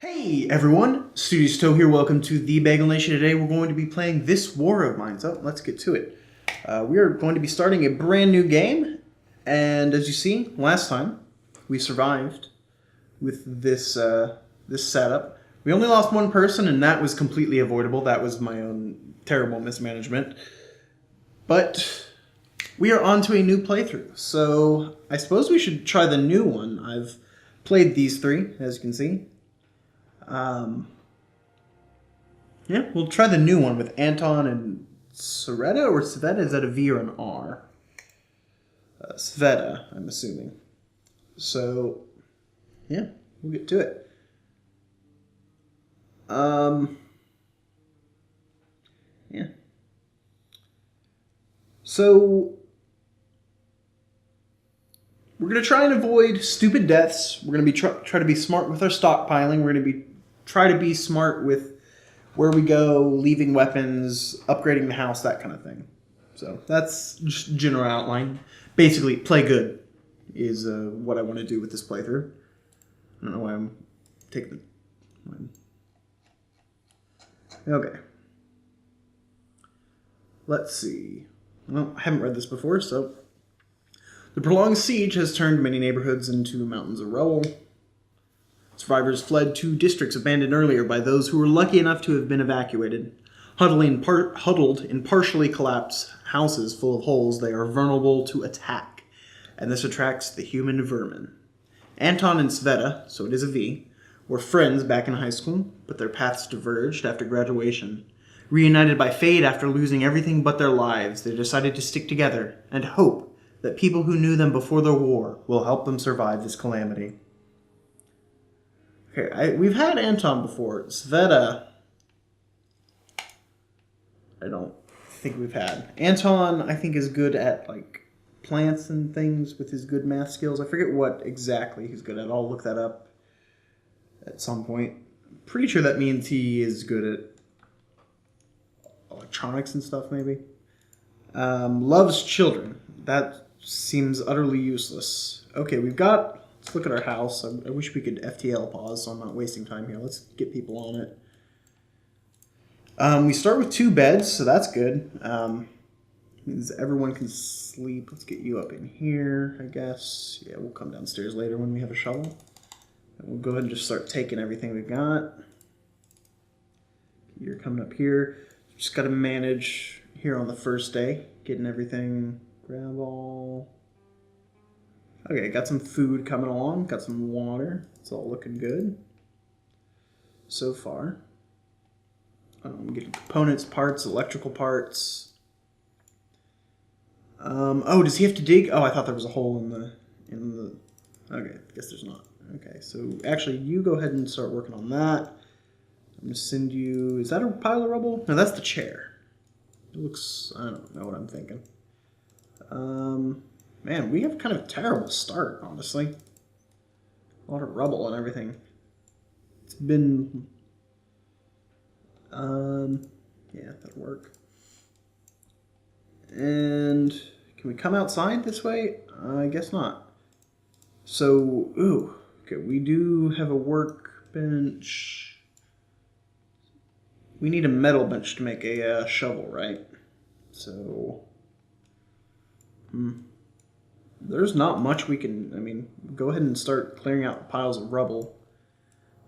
Hey everyone, StudiousToe here. Welcome to the Bagel Nation. Today we're going to be playing this war of mine. So let's get to it. We are going to be starting a brand new game, and as you see, last time we survived with this this setup. We only lost one person, and that was completely avoidable. That was my own terrible mismanagement. But we are on to a new playthrough, so I suppose we should try the new one. I've played these three, as you can see. Yeah, we'll try the new one with Anton and Sveta, or Sveta? Is that a V or an R? Sveta, I'm assuming. So, yeah, we'll get to it. Yeah. So, we're going to try and avoid stupid deaths. We're going to be try to be smart with our stockpiling. We're going to try to be smart with where we go, leaving weapons, upgrading the house, that kind of thing. So that's just general outline. Basically, play good is what I want to do with this playthrough. I don't know why I'm taking the... Okay. Let's see. Well, I haven't read this before, so... The prolonged siege has turned many neighborhoods into mountains of rubble. Survivors fled to districts abandoned earlier by those who were lucky enough to have been evacuated. Huddled in partially collapsed houses full of holes, they are vulnerable to attack, and this attracts the human vermin. Anton and Sveta, so it is a V, were friends back in high school, but their paths diverged after graduation. Reunited by fate after losing everything but their lives, they decided to stick together and hope that people who knew them before the war will help them survive this calamity. Okay, we've had Anton before. Sveta, I don't think we've had. Anton, I think, is good at, like, plants and things with his good math skills. I forget what exactly he's good at. I'll look that up at some point. I'm pretty sure that means he is good at electronics and stuff, maybe. Loves children. That seems utterly useless. Okay, we've got... Let's look at our house. I wish we could FTL pause so I'm not wasting time here. Let's get people on it. We start with 2 beds, so that's good. Means everyone can sleep. Let's get you up in here, I guess. Yeah, we'll come downstairs later when we have a shovel. And we'll go ahead and just start taking everything we've got. You're coming up here. Just got to manage here on the first day. Getting everything. Grab all... Okay, got some food coming along, got some water. It's all looking good so far. Getting components, parts, electrical parts. Oh, does he have to dig? Oh, I thought there was a hole in the... Okay, I guess there's not. Okay, so actually you go ahead and start working on that. I'm going to send you... Is that a pile of rubble? No, that's the chair. It looks... I don't know what I'm thinking. Man, we have kind of a terrible start, honestly. A lot of rubble and everything. It's been... yeah, that'll work. And can we come outside this way? I guess not. So, ooh, okay, we do have a workbench. We need a metal bench to make a shovel, right? So... There's not much we can... I mean, go ahead and start clearing out piles of rubble.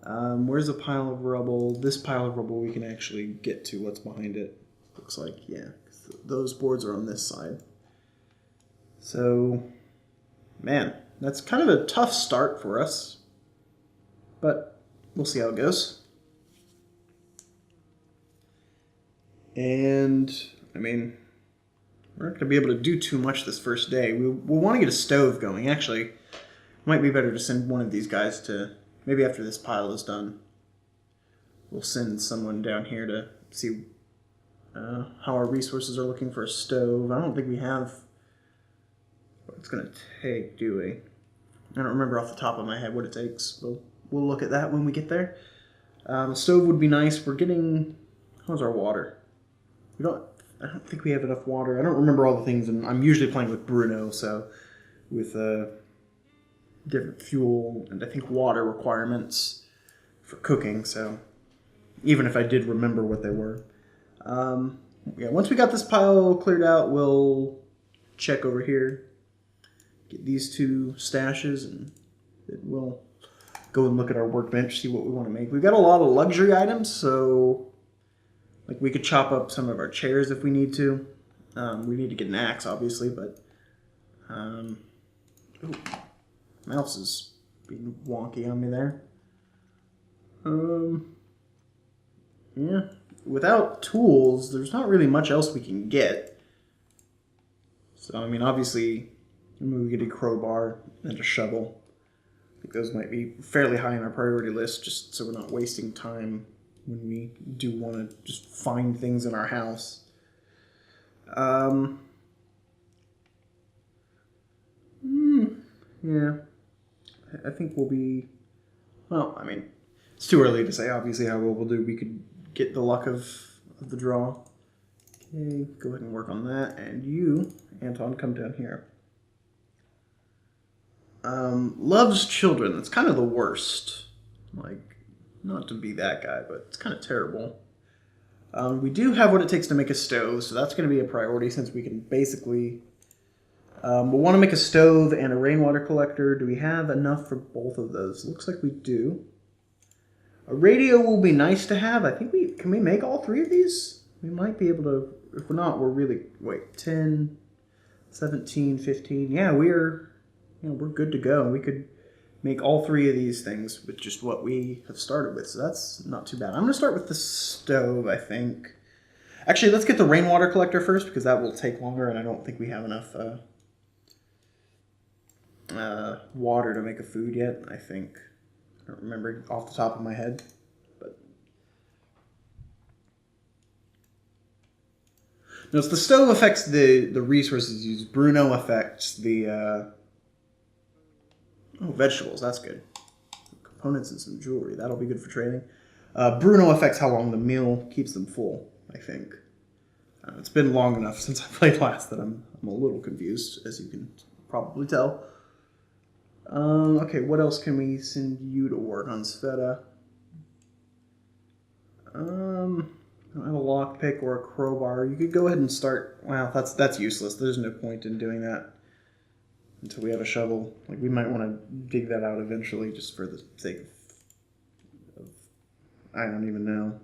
Where's a pile of rubble? This pile of rubble we can actually get to what's behind it. Looks like, yeah. Those boards are on this side. So, man, that's kind of a tough start for us. But we'll see how it goes. And, I mean... We're not going to be able to do too much this first day. We'll want to get a stove going. Actually, it might be better to send one of these guys to... Maybe after this pile is done, we'll send someone down here to see how our resources are looking for a stove. I don't think we have what it's going to take, do we? I don't remember off the top of my head what it takes. We'll look at that when we get there. A stove would be nice. We're getting... How's our water? I don't think we have enough water. I don't remember all the things, and I'm usually playing with Bruno, so with different fuel and I think water requirements. for cooking, so even if I did remember what they were. Yeah, once we got this pile cleared out, we'll check over here, get these two stashes, and we'll go and look at our workbench, see what we want to make. We've got a lot of luxury items, so like we could chop up some of our chairs if we need to. We need to get an axe, obviously, but ooh, mouse is being wonky on me there. Yeah, without tools, there's not really much else we can get. So, I mean, obviously, we get a crowbar and a shovel. I think those might be fairly high on our priority list, just so we're not wasting time when we do want to just find things in our house. Yeah, I think we'll be, well, I mean, it's too early to say, obviously, how well we'll do. We could get the luck of the draw. Okay, go ahead and work on that. And you, Anton, come down here. Loves children. That's kind of the worst. Like, not to be that guy, but it's kind of terrible. We do have what it takes to make a stove, so that's going to be a priority since we can basically... we'll want to make a stove and a rainwater collector. Do we have enough for both of those? Looks like we do. A radio will be nice to have. I think can we make all three of these? We might be able to. If we're not, we're really... Wait, 10, 17, 15. Yeah, we're good to go. We could make all three of these things with just what we have started with. So that's not too bad. I'm going to start with the stove, I think. Actually, let's get the rainwater collector first because that will take longer and I don't think we have enough water to make a food yet, I think. I don't remember off the top of my head. But notice the stove affects the resources used. Bruno affects the... Oh, vegetables, that's good. Components and some jewelry, that'll be good for trading. Bruno affects how long the meal keeps them full, I think. It's been long enough since I played last that I'm a little confused, as you can probably tell. Okay, what else can we send you to work on, Sveta? I don't have a lockpick or a crowbar. You could go ahead and start... Wow, that's useless. There's no point in doing that until we have a shovel. Like, we might want to dig that out eventually just for the sake of... I don't even know.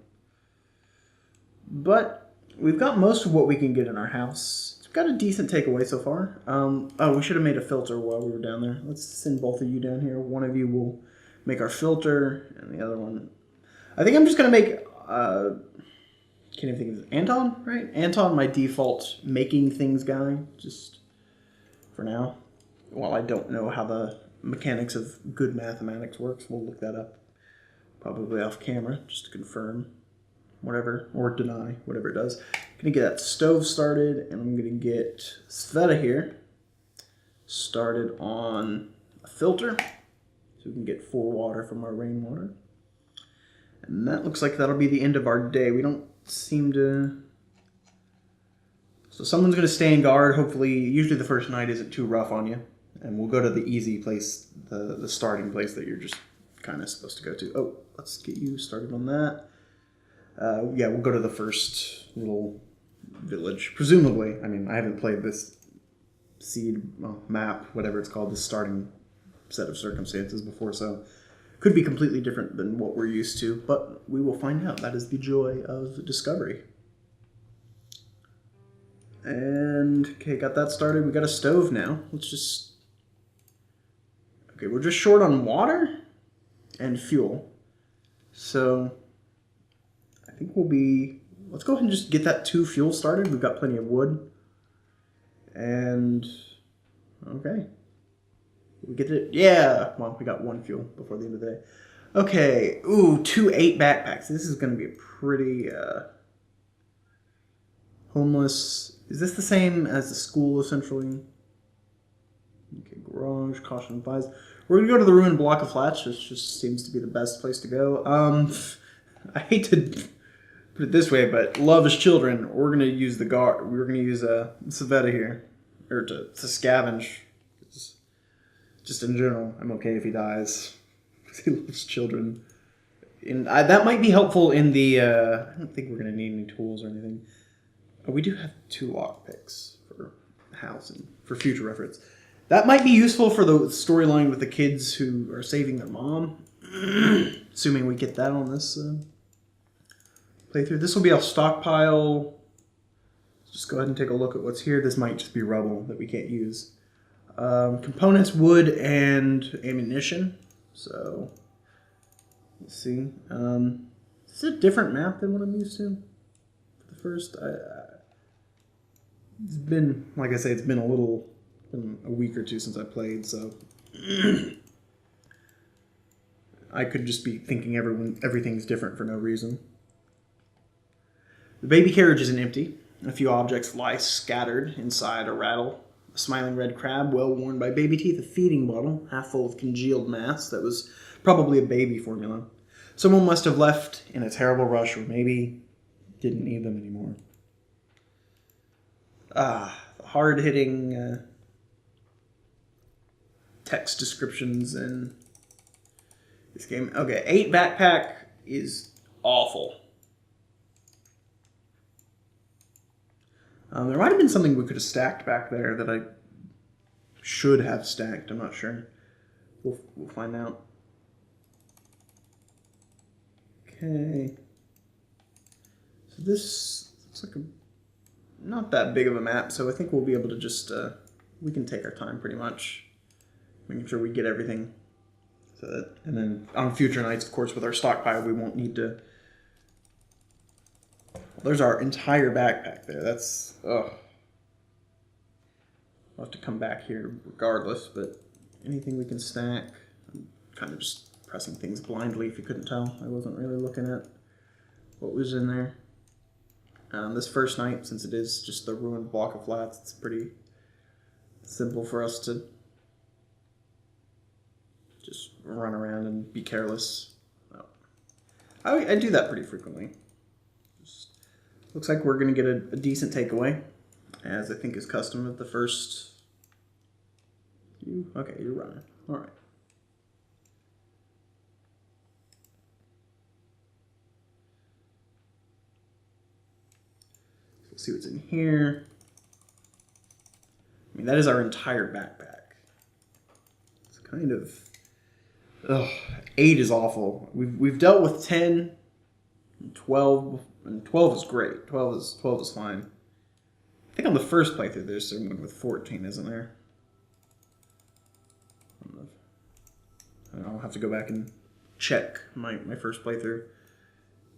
But we've got most of what we can get in our house. We've got a decent takeaway so far. Oh, we should have made a filter while we were down there. Let's send both of you down here. One of you will make our filter, and the other one... I think I'm just going to make... can't even think of it. Anton, right? Anton, my default making things guy, just for now. While I don't know how the mechanics of good mathematics works, we'll look that up probably off camera just to confirm whatever, or deny whatever it does. I'm gonna get that stove started, and I'm gonna get Sveta here started on a filter so we can get full water from our rainwater. And that looks like that'll be the end of our day. We don't seem to... So someone's going to stay in guard. Hopefully, usually the first night isn't too rough on you. And we'll go to the easy place, the starting place that you're just kind of supposed to go to. Oh, let's get you started on that. Yeah, we'll go to the first little village. Presumably, I mean, I haven't played this map, whatever it's called, this starting set of circumstances before, so could be completely different than what we're used to, but we will find out. That is the joy of discovery. And, okay, got that started. We got a stove now. Let's just... Okay, we're just short on water and fuel. So, I think we'll be... Let's go ahead and just get that 2 fuel started. We've got plenty of wood. And, okay. We get it? Yeah! Well, we got 1 fuel before the end of the day. Okay, ooh, 2 8 backpacks. This is going to be a pretty, homeless... Is this the same as the school, essentially? Okay, garage, caution advised. We're going to go to the ruined block of flats, which just seems to be the best place to go. I hate to put it this way, but love is children. We're going to use the guard. We're going to use Sveta here, or to scavenge. Just in general, I'm okay if he dies, because he loves children. that might be helpful in the. I don't think we're gonna need any tools or anything. Oh, we do have 2 lockpicks for housing for future reference. That might be useful for the storyline with the kids who are saving their mom. Assuming we get that on this playthrough. This will be a stockpile. Just go ahead and take a look at what's here. This might just be rubble that we can't use. Components, wood, and ammunition. So, let's see. Is this a different map than what I'm used to? For the first, it's been, like I say, it's been a week or two since I played, so I could just be thinking everything's different for no reason. The baby carriage isn't empty. A few objects lie scattered inside a rattle. A smiling red crab, well worn by baby teeth, a feeding bottle, half full of congealed mass that was probably a baby formula. Someone must have left in a terrible rush, or maybe didn't need them anymore. Hard-hitting text descriptions in this game. Okay, 8 backpack is awful. There might have been something we could have stacked back there that I should have stacked. I'm not sure. We'll find out. Okay. So this looks like not that big of a map, so I think we'll be able to just, we can take our time pretty much, making sure we get everything. So that, and then on future nights, of course, with our stockpile, we won't need to. There's our entire backpack there. That's, ugh. I'll have to come back here regardless, but anything we can stack. I'm kind of just pressing things blindly if you couldn't tell. I wasn't really looking at what was in there. This first night, since it is just the ruined block of flats, it's pretty simple for us to just run around and be careless. Oh. I do that pretty frequently. Looks like we're going to get a decent takeaway, as I think is custom of the first few. Okay, you're running. All right. Let's see what's in here. I mean, that is our entire backpack. It's kind of... Ugh, 8 is awful. We've dealt with 10, and 12... And 12 is great. 12 is fine. I think on the first playthrough there's someone with 14, isn't there? I'll have to go back and check my first playthrough.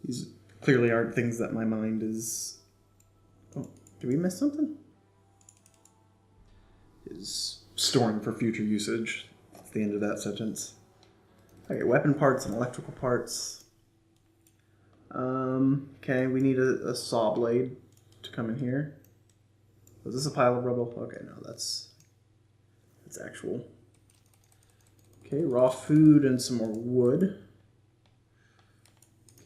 These clearly aren't things that my mind is... Oh, did we miss something? Is storing for future usage. That's the end of that sentence. Okay, weapon parts and electrical parts. Okay, we need a saw blade to come in here. Was this a pile of rubble? Okay, no, that's actual. Okay, raw food and some more wood.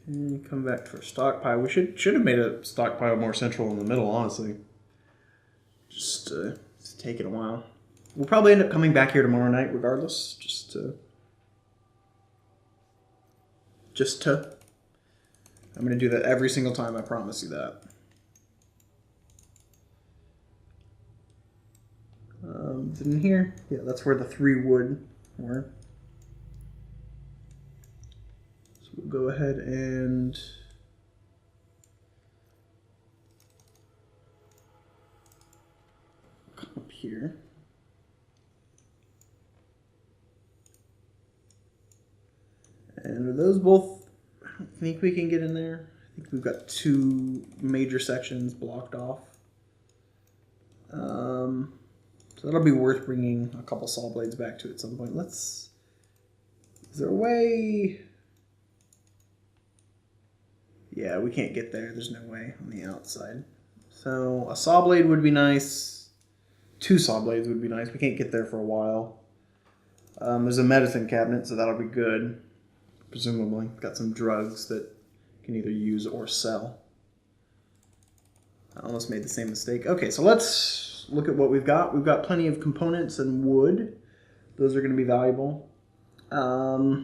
Okay, come back to our stockpile. We should have made a stockpile more central in the middle, honestly. Just it's taking a while. We'll probably end up coming back here tomorrow night regardless, just to. I'm going to do that every single time, I promise you that. Is it in here? Yeah, that's where the 3 wood were. So we'll go ahead and come up here. And are those both... I don't think we can get in there. I think we've got 2 major sections blocked off. So that'll be worth bringing a couple saw blades back to at some point. Is there a way? Yeah, we can't get there. There's no way on the outside. So a saw blade would be nice. 2 saw blades would be nice. We can't get there for a while. There's a medicine cabinet, so that'll be good. Presumably. Got some drugs that can either use or sell. I almost made the same mistake. Okay, so let's look at what we've got. We've got plenty of components and wood. Those are going to be valuable. I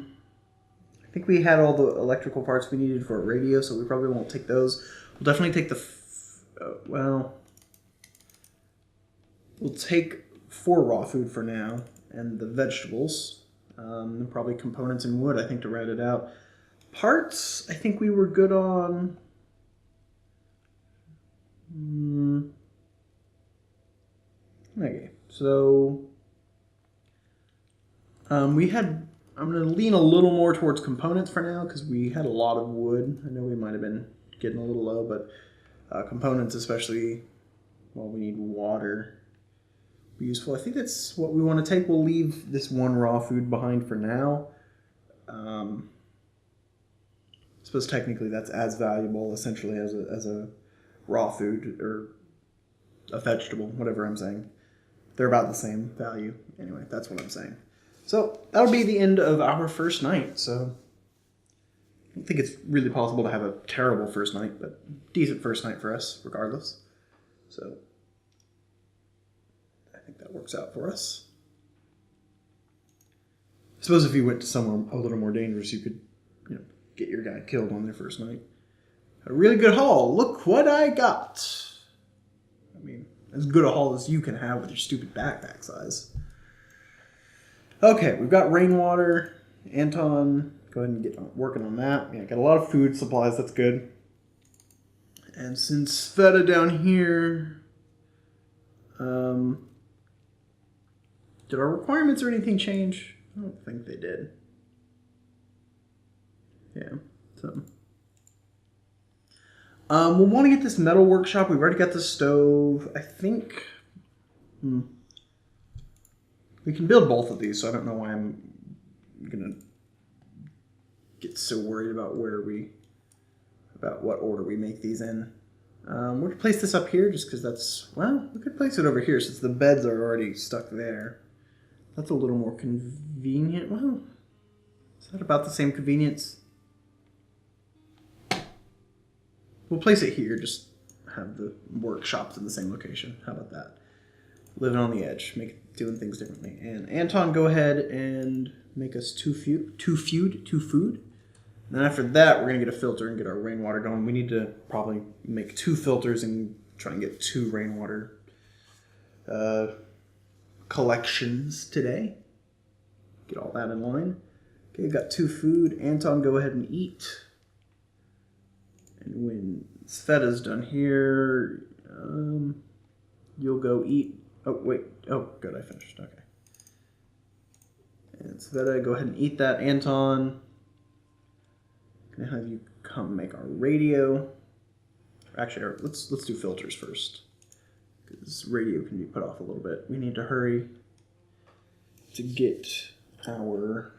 think we had all the electrical parts we needed for a radio, so we probably won't take those. We'll definitely take the... well... We'll take 4 raw food for now, and the vegetables. And probably components and wood, I think, to round it out. Parts, I think we were good on... Okay, so... we had... I'm going to lean a little more towards components for now, because we had a lot of wood. I know we might have been getting a little low, but components especially, well, we need water. Be useful. I think that's what we want to take. We'll leave this 1 raw food behind for now. I suppose technically that's as valuable, essentially, as a raw food, or a vegetable, whatever I'm saying. They're about the same value. Anyway, that's what I'm saying. So that'll be the end of our first night. So I don't think it's really possible to have a terrible first night, but decent first night for us, regardless. So I think that works out for us. I suppose if you went to somewhere a little more dangerous, you could, get your guy killed on their first night. A really good haul. Look what I got. I mean, as good a haul as you can have with your stupid backpack size. Okay, we've got rainwater. Anton, go ahead and get working on that. Yeah, got a lot of food supplies. That's good. And since Sveta down here, did our requirements or anything change? I don't think they did. Yeah, so. We'll want to get this metal workshop. We've already got the stove. I think... We can build both of these, so I don't know why I'm going to get so worried about what order we make these in. We're going to place this up here just because that's... Well, we could place it over here since the beds are already stuck there. That's a little more convenient. Well, is that about the same convenience? We'll place it here, just have the workshops in the same location. How about that? Living on the edge, doing things differently. And Anton, go ahead and make us two food. And then after that, we're going to get a filter and get our rainwater going. We need to probably make 2 filters and try and get 2 rainwater collections today. Get all that in line. Okay, got 2 food. Anton, go ahead and eat. And when Sveta's done here, you'll go eat. Oh, wait. Oh, good. I finished. Okay. And Sveta, go ahead and eat that. Anton, I'm going to have you come make our radio. Actually, let's do filters first, because radio can be put off a little bit. We need to hurry to get our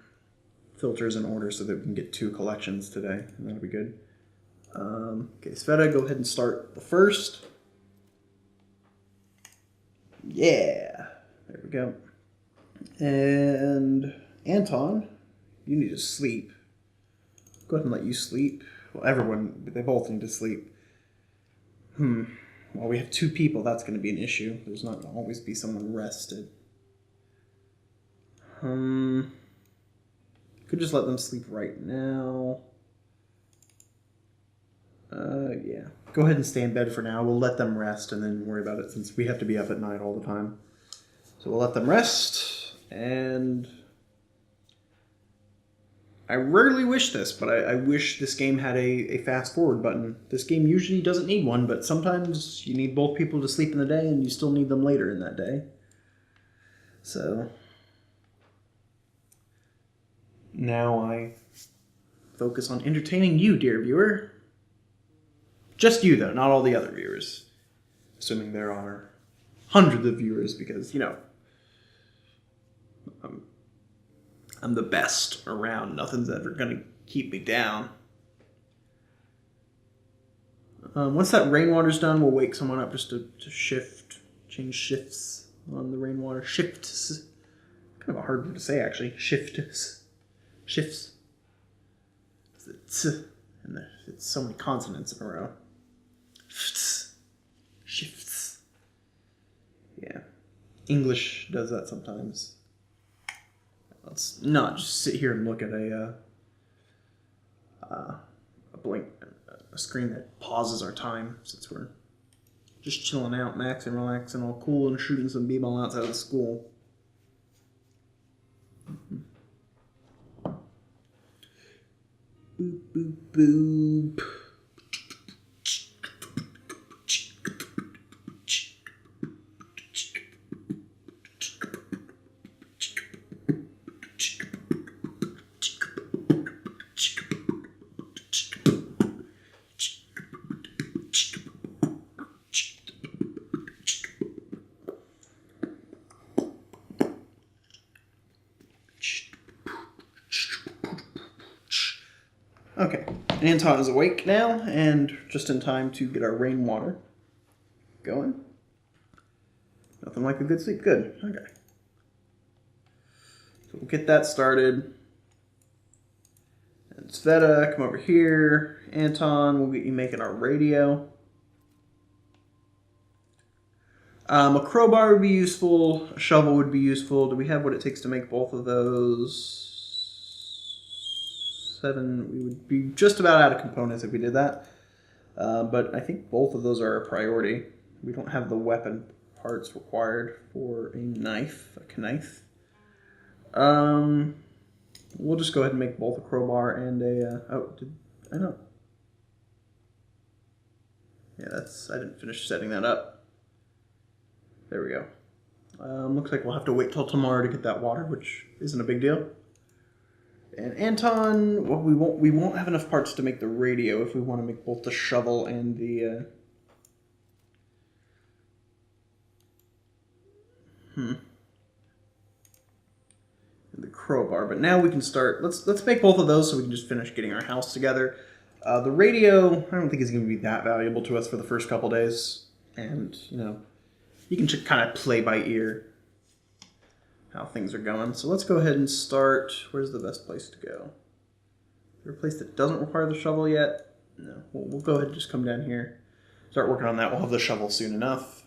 filters in order so that we can get 2 collections today, and that'll be good. Okay, Sveta, go ahead and start the first. Yeah, there we go. And Anton, you need to sleep. Go ahead and let you sleep. Well, they both need to sleep. Well, we have 2 people, that's going to be an issue. There's not going to always be someone rested. Could just let them sleep right now. Yeah. Go ahead and stay in bed for now. We'll let them rest and then worry about it since we have to be up at night all the time. So we'll let them rest, and I rarely wish this, but I wish this game had a fast forward button. This game usually doesn't need one, but sometimes you need both people to sleep in the day and you still need them later in that day. So now I focus on entertaining you, dear viewer. Just you, though, not all the other viewers. Assuming there are hundreds of viewers, because, I'm the best around. Nothing's ever going to keep me down. Once that rainwater's done, we'll wake someone up just to change shifts on the rainwater. Shifts. Kind of a hard word to say, actually. Shifts. And it's so many consonants in a row. Shifts. Yeah. English does that sometimes. Let's not just sit here and look at a a screen that pauses our time since we're just chilling out, maxing, relaxing, all cool, and shooting some b-ball outside of school. Boop, boop, boop. Okay, Anton is awake now, and just in time to get our rainwater going. Nothing like a good sleep. Good. Okay. So we'll get that started. And Sveta, come over here. Anton, we'll get you making our radio. A crowbar would be useful. A shovel would be useful. Do we have what it takes to make both of those? 7. We would be just about out of components if we did that. But I think both of those are a priority. We don't have the weapon parts required for a knife, a knife. We'll just go ahead and make both a crowbar and a... I don't... Yeah, I didn't finish setting that up. There we go. Looks like we'll have to wait till tomorrow to get that water, which isn't a big deal. And Anton, well, we won't have enough parts to make the radio if we want to make both the shovel and the and the crowbar. But now we can start. Let's make both of those so we can just finish getting our house together. The radio, I don't think is going to be that valuable to us for the first couple days, and you can just kind of play by ear how things are going. So let's go ahead and start. Where's the best place to go? Is there a place that doesn't require the shovel yet? No. We'll go ahead and just come down here. Start working on that. We'll have the shovel soon enough.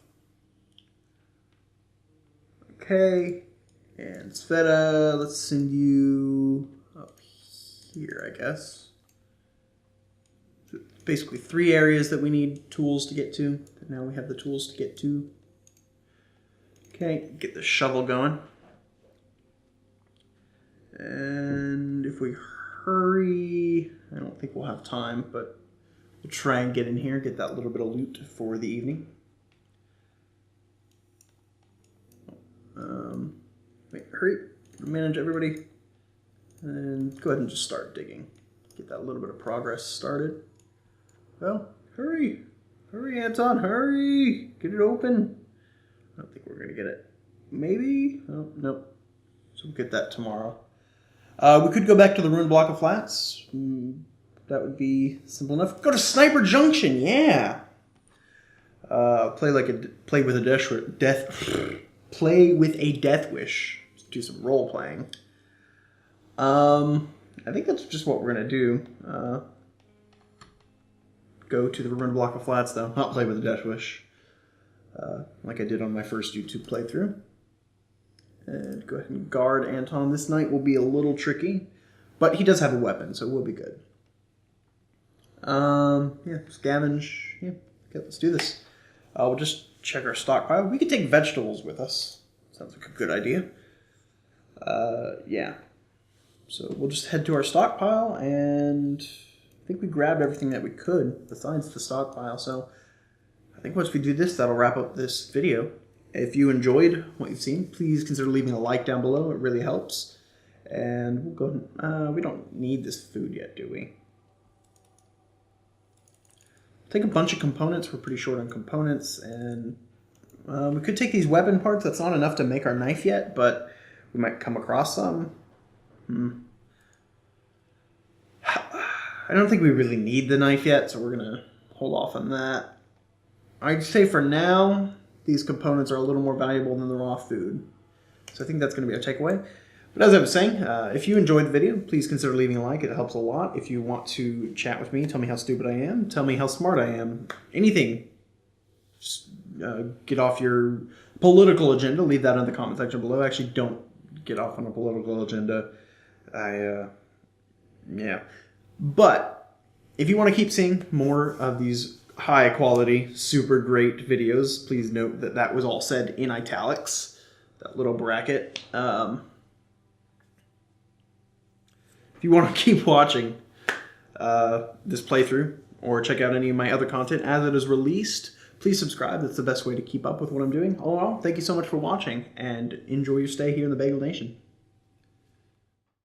Okay. And Sveta, let's send you up here, I guess. So basically 3 areas that we need tools to get to. And now we have the tools to get to. Okay, get the shovel going. And if we hurry, I don't think we'll have time, but we'll try and get in here, get that little bit of loot for the evening. Wait, hurry, manage everybody, and go ahead and just start digging. Get that little bit of progress started. Well, hurry, hurry, Anton, hurry, get it open. I don't think we're gonna get it. Maybe? Oh, nope. So we'll get that tomorrow. We could go back to the ruined block of flats. That would be simple enough. Go to Sniper Junction, yeah. Play with a death wish. Just do some role playing. I think that's just what we're gonna do. Go to the ruined block of flats though, not play with a death wish. Like I did on my first YouTube playthrough. And go ahead and guard Anton. This night will be a little tricky, but he does have a weapon, so we'll be good. Yeah, scavenge. Yeah, okay, let's do this. We'll just check our stockpile. We could take vegetables with us. Sounds like a good idea. Yeah. So we'll just head to our stockpile, and I think we grabbed everything that we could besides the stockpile. So I think once we do this, that'll wrap up this video. If you enjoyed what you've seen, please consider leaving a like down below. It really helps. And we'll go. We don't need this food yet, do we? Take a bunch of components. We're pretty short on components, and we could take these weapon parts. That's not enough to make our knife yet, but we might come across some. I don't think we really need the knife yet, so we're gonna hold off on that. I'd say for now, these components are a little more valuable than the raw food. So I think that's going to be our takeaway. But as I was saying, if you enjoyed the video, please consider leaving a like. It helps a lot. If you want to chat with me, tell me how stupid I am, tell me how smart I am, anything. Just get off your political agenda. Leave that in the comment section below. Actually, don't get off on a political agenda. Yeah. But if you want to keep seeing more of these high quality, super great videos, please note that that was all said in italics, that little bracket. If you want to keep watching this playthrough or check out any of my other content as it is released, please subscribe. That's the best way to keep up with what I'm doing. All in all, thank you so much for watching, and enjoy your stay here in the Bagel Nation.